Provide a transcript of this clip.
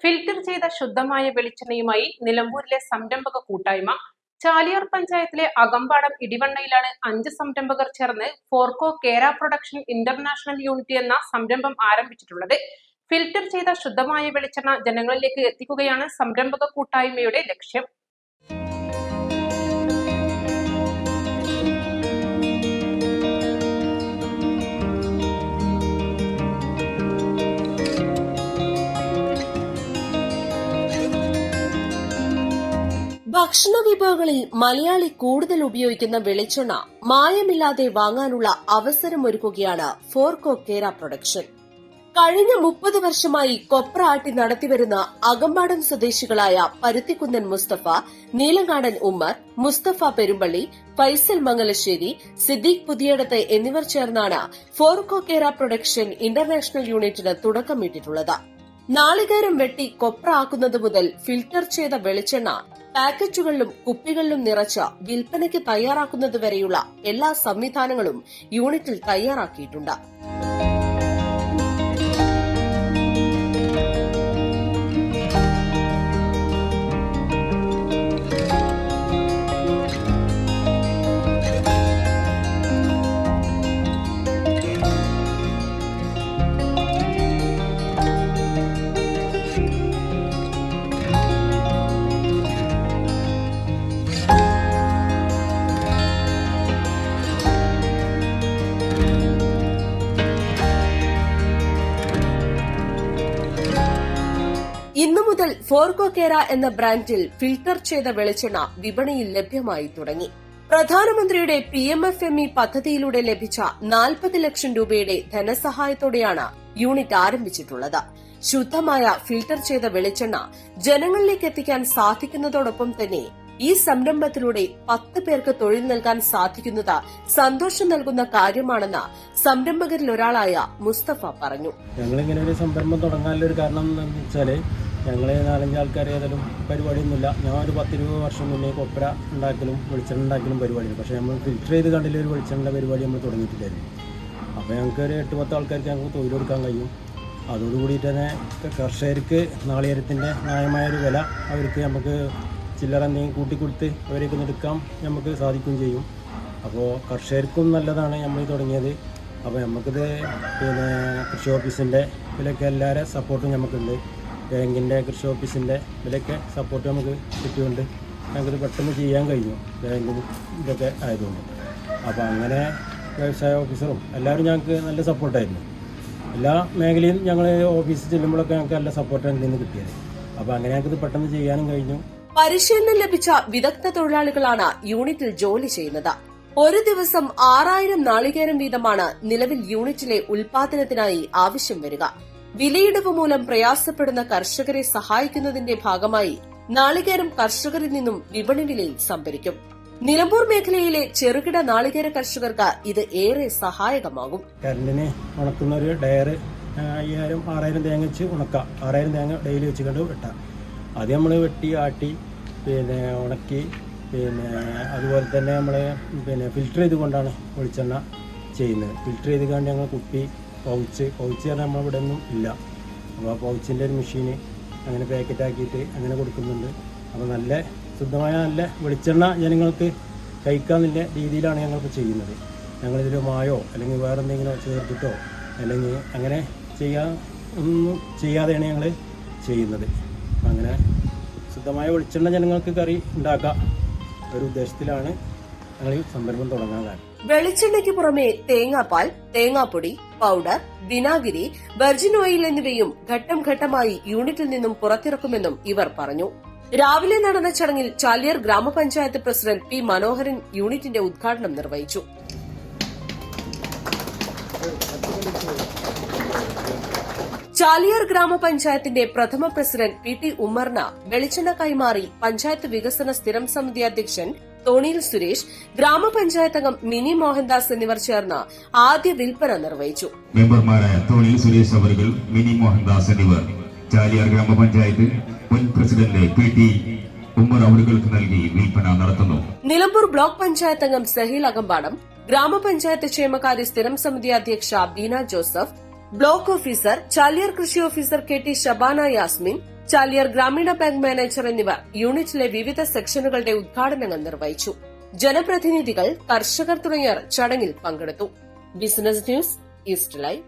Filter ചെയ്ത ശുദ്ധമായ വെളിച്ചെണ്ണയുമായി നിലമ്പൂരിലെ സംരംഭക കൂട്ടായ്മ. ചാലിയാർ പഞ്ചായത്തിലെ അകമ്പാടം ഇടിവണ്ണയിലാണ് 5 സംരംഭകർ ചേർന്ന് ഫോർകോ കേര പ്രൊഡക്ഷൻ ഇന്റർനാഷണൽ യൂണിറ്റ് എന്ന സംരംഭം ആരംഭിച്ചിട്ടുള്ളത്. ഫിൽറ്റർ ചെയ്ത ശുദ്ധമായ വെളിച്ചെണ്ണ ജനങ്ങളിലേക്ക് എത്തിക്കുകയാണ് സംരംഭക കൂട്ടായ്മയുടെ ലക്ഷ്യം. ഭക്ഷണ വിഭവങ്ങളിൽ മലയാളി കൂടുതൽ ഉപയോഗിക്കുന്ന വെളിച്ചെണ്ണ മായമില്ലാതെ വാങ്ങാനുള്ള അവസരമൊരുക്കുകയാണ് ഫോർകോ കേര പ്രൊഡക്ഷൻ. കഴിഞ്ഞ 30 വർഷമായി കൊപ്ര ആട്ടി നടത്തിവരുന്ന അകമ്പാടം സ്വദേശികളായ പരുത്തിക്കുന്നൻ മുസ്തഫ, നീലങ്ങാടൻ ഉമ്മർ, മുസ്തഫ പെരുമ്പള്ളി, ഫൈസൽ മംഗലശ്ശേരി, സിദ്ദീഖ് പുതിയടത്ത് എന്നിവർ ചേർന്നാണ് ഫോർകോ കേര പ്രൊഡക്ഷൻ ഇന്റർനാഷണൽ യൂണിറ്റിന് തുടക്കമിട്ടിട്ടുള്ളത്. നാളികേരം വെട്ടി കൊപ്ര ആക്കുന്നത് മുതൽ ഫിൽറ്റർ ചെയ്ത വെളിച്ചെണ്ണ പാക്കറ്റുകളിലും കുപ്പികളിലും നിറച്ച് വിൽപ്പനയ്ക്ക് തയ്യാറാക്കുന്നതുവരെയുള്ള എല്ലാ സംവിധാനങ്ങളും യൂണിറ്റിൽ തയ്യാറാക്കിയിട്ടുണ്ട്. ഇന്നു മുതൽ ഫോർകോ കേര എന്ന ബ്രാൻഡിൽ ഫിൽട്ടർ ചെയ്ത വെളിച്ചെണ്ണ വിപണിയിൽ ലഭ്യമായി തുടങ്ങി. പ്രധാനമന്ത്രിയുടെ PMFME പദ്ധതിയിലൂടെ ലഭിച്ച 40 ലക്ഷം രൂപയുടെ ധനസഹായത്തോടെയാണ് യൂണിറ്റ് ആരംഭിച്ചിട്ടുള്ളത്. ശുദ്ധമായ ഫിൽട്ടർ ചെയ്ത വെളിച്ചെണ്ണ ജനങ്ങളിലേക്ക് എത്തിക്കാൻ സാധിക്കുന്നതോടൊപ്പം തന്നെ ഈ സംരംഭത്തിലൂടെ 10 പേർക്ക് തൊഴിൽ നൽകാൻ സാധിക്കുന്നത് സന്തോഷം നൽകുന്ന കാര്യമാണെന്ന് സംരംഭകരിൽ ഒരാളായ മുസ്തഫ പറഞ്ഞു. ഞങ്ങളിങ്ങനെ ഒരു സംരംഭം തുടങ്ങാനുള്ള ഒരു കാരണം എന്താണെന്ന് വെച്ചാൽ ഞങ്ങൾ 4-5 ആൾക്കാർ ഏതായാലും പരിപാടിയൊന്നുമില്ല. ഞാൻ ഒരു 10-20 വർഷം മുന്നേ കൊപ്ര ഉണ്ടാക്കലും വെളിച്ചെണ്ണ ഉണ്ടാക്കലും പരിപാടിയാണ്. പക്ഷേ നമ്മൾ ഫിൽറ്റർ ചെയ്ത് കണ്ടില്ല ഒരു വെളിച്ചെണ്ണ പരിപാടി നമ്മൾ തുടങ്ങിയിട്ടില്ലായിരുന്നു. അപ്പോൾ ഞങ്ങൾക്ക് ഒരു 8-10 ആൾക്കാർക്ക് ഞങ്ങൾക്ക് തൊഴിൽ കൊടുക്കാൻ കഴിയും. അതോടുകൂടിയിട്ട് തന്നെ കർഷകർക്ക് നാളികേരത്തിൻ്റെ ന്യായമായൊരു വില അവർക്ക് നമുക്ക് ചില്ലറ എന്തെങ്കിലും കൂട്ടിക്കൊടുത്ത് അവരേക്ക് എടുക്കാൻ നമുക്ക് സാധിക്കുകയും ചെയ്യും. അപ്പോൾ കർഷകർക്കും നല്ലതാണ് നമ്മൾ തുടങ്ങിയത്. അപ്പോൾ നമുക്കിത് കൃഷി ഓഫീസിൻ്റെ ഇതിലൊക്കെ എല്ലാവരും സപ്പോർട്ടും നമുക്കുണ്ട്. ബാങ്കിൻ്റെ കൃഷി ഓഫീസിൻ്റെ ഇതിലൊക്കെ സപ്പോർട്ട് നമുക്ക് കിട്ടിയുകൊണ്ട് ഞങ്ങൾക്കിത് പെട്ടെന്ന് ചെയ്യാൻ കഴിഞ്ഞു, ബാങ്കും ഇതൊക്കെ ആയതുകൊണ്ട്. അപ്പോൾ അങ്ങനെ വ്യവസായ ഓഫീസറും എല്ലാവരും ഞങ്ങൾക്ക് നല്ല സപ്പോർട്ടായിരുന്നു. എല്ലാ മേഖലയും ഞങ്ങൾ ഓഫീസിൽ ചെല്ലുമ്പോഴൊക്കെ ഞങ്ങൾക്ക് നല്ല സപ്പോർട്ടാണ് ഇതിൽ നിന്ന് കിട്ടിയത്. അപ്പോൾ അങ്ങനെ ഞങ്ങൾക്കിത് പെട്ടെന്ന് ചെയ്യാനും കഴിഞ്ഞു. പരിശീലനം ലഭിച്ച വിദഗ്ധ തൊഴിലാളികളാണ് യൂണിറ്റിൽ ജോലി ചെയ്യുന്നത്. ഒരു ദിവസം 6000 നാളികേരം വീതമാണ് നിലവിൽ യൂണിറ്റിലെ ഉൽപാദനത്തിനായി ആവശ്യം വരിക. വിലയിടിവ് മൂലം പ്രയാസപ്പെടുന്ന കർഷകരെ സഹായിക്കുന്നതിന്റെ ഭാഗമായി നാളികേരം കർഷകരിൽ നിന്നും വിപണി വിലയിൽ സംഭരിക്കും. നിലമ്പൂർ മേഖലയിലെ ചെറുകിട നാളികേര കർഷകർക്ക് ഇത് ഏറെ സഹായകമാകും. കരണ്ടിന് ഉണക്കുന്ന ഒരു ഡയർ 5000-6000 തേങ്ങ വെച്ച് ഉണക്കാം. 6000 തേങ്ങ ഡെയിലി വെച്ച് കണ്ട് വെട്ടാം. അത് നമ്മൾ വെട്ടി ആട്ടി ഉണക്കി അതുപോലെ തന്നെ നമ്മൾ ഫിൽറ്റർ ചെയ്തുകൊണ്ടാണ് വെളിച്ചെണ്ണ ചെയ്യുന്നത്. ഫിൽറ്റർ ചെയ്ത് കൊണ്ട് ഞങ്ങൾ കുപ്പി പൗച്ച് പറഞ്ഞാൽ നമ്മളിവിടെ ഒന്നും ഇല്ല. അപ്പോൾ ആ പൗച്ചിൻ്റെ ഒരു മെഷീന് അങ്ങനെ പാക്കറ്റാക്കിയിട്ട് അങ്ങനെ കൊടുക്കുന്നുണ്ട്. അപ്പോൾ നല്ല ശുദ്ധമായ നല്ല വെളിച്ചെണ്ണ ജനങ്ങൾക്ക് കഴിക്കാമെന്നുള്ള രീതിയിലാണ് ഞങ്ങളിപ്പോൾ ചെയ്യുന്നത്. ഞങ്ങളിതിൽ മായോ അല്ലെങ്കിൽ വേറെ എന്തെങ്കിലും ചേർത്തിട്ടോ അല്ലെങ്കിൽ അങ്ങനെ ഒന്നും ചെയ്യാതെയാണ് ഞങ്ങൾ ചെയ്യുന്നത്. അങ്ങനെ ശുദ്ധമായ വെളിച്ചെണ്ണ ജനങ്ങൾക്ക് കറി ഉണ്ടാക്കാം ഒരു ഉദ്ദേശത്തിലാണ് ഞങ്ങൾ ഈ സംരംഭം തുടങ്ങാൻ കാരണം. വെളിച്ചെണ്ണയ്ക്ക് പുറമെ തേങ്ങാപ്പാൽ, തേങ്ങാപ്പൊടി, പൌഡർ, വിനാഗിരി, വെർജിൻ ഓയിൽ എന്നിവയും ഘട്ടം ഘട്ടമായി യൂണിറ്റിൽ നിന്നും പുറത്തിറക്കുമെന്നും ഇവർ പറഞ്ഞു. രാവിലെ നടന്ന ചടങ്ങിൽ ചാലിയാർ ഗ്രാമപഞ്ചായത്ത് പ്രസിഡന്റ് P. മനോഹരൻ യൂണിറ്റിന്റെ ഉദ്ഘാടനം നിർവഹിച്ചു. ചാലിയാർ ഗ്രാമപഞ്ചായത്തിന്റെ പ്രഥമ പ്രസിഡന്റ് PT ഉമ്മറിന് വെളിച്ചെണ്ണ കൈമാറി പഞ്ചായത്ത് വികസന സ്ഥിരം സമിതി അധ്യക്ഷൻ തോണിയിൽ സുരേഷ്, ഗ്രാമപഞ്ചായത്ത് അംഗം മിനി മോഹൻദാസ് എന്നിവർ ചേർന്ന് ആദ്യ വിൽപ്പന നിർവഹിച്ചു. മെമ്പർമാരായ തോണിയിൽ സുരേഷ് അവர்கள், മിനി മോഹൻദാസ് എന്നിവർ ചാലിയാർ ഗ്രാമപഞ്ചായത്ത് മുൻ പ്രസിഡന്റ് PT ഉമ്മർ അവർക്ക് നൽകി വിൽപ്പന നടത്തുന്നു. നിലമ്പൂർ ബ്ലോക്ക് പഞ്ചായത്ത് അംഗം സഹീൽ അകമ്പാടം, ഗ്രാമപഞ്ചായത്ത് ക്ഷേമകാര്യ സ്ഥിരം സമിതി അധ്യക്ഷ Beena Joseph, block officer, Chaliyar കൃഷി ഓഫീസർ KT ഷബാന യാസ്മിൻ, ചാലിയാർ ഗ്രാമീണ ബാങ്ക് മാനേജർ എന്നിവർ യൂണിറ്റിലെ വിവിധ സെക്ഷനുകളുടെ ഉദ്ഘാടനങ്ങൾ നിർവഹിച്ചു. ജനപ്രതിനിധികൾ, കർഷകർ തുടങ്ങിയവർ ചടങ്ങിൽ പങ്കെടുത്തു. Business news, east live.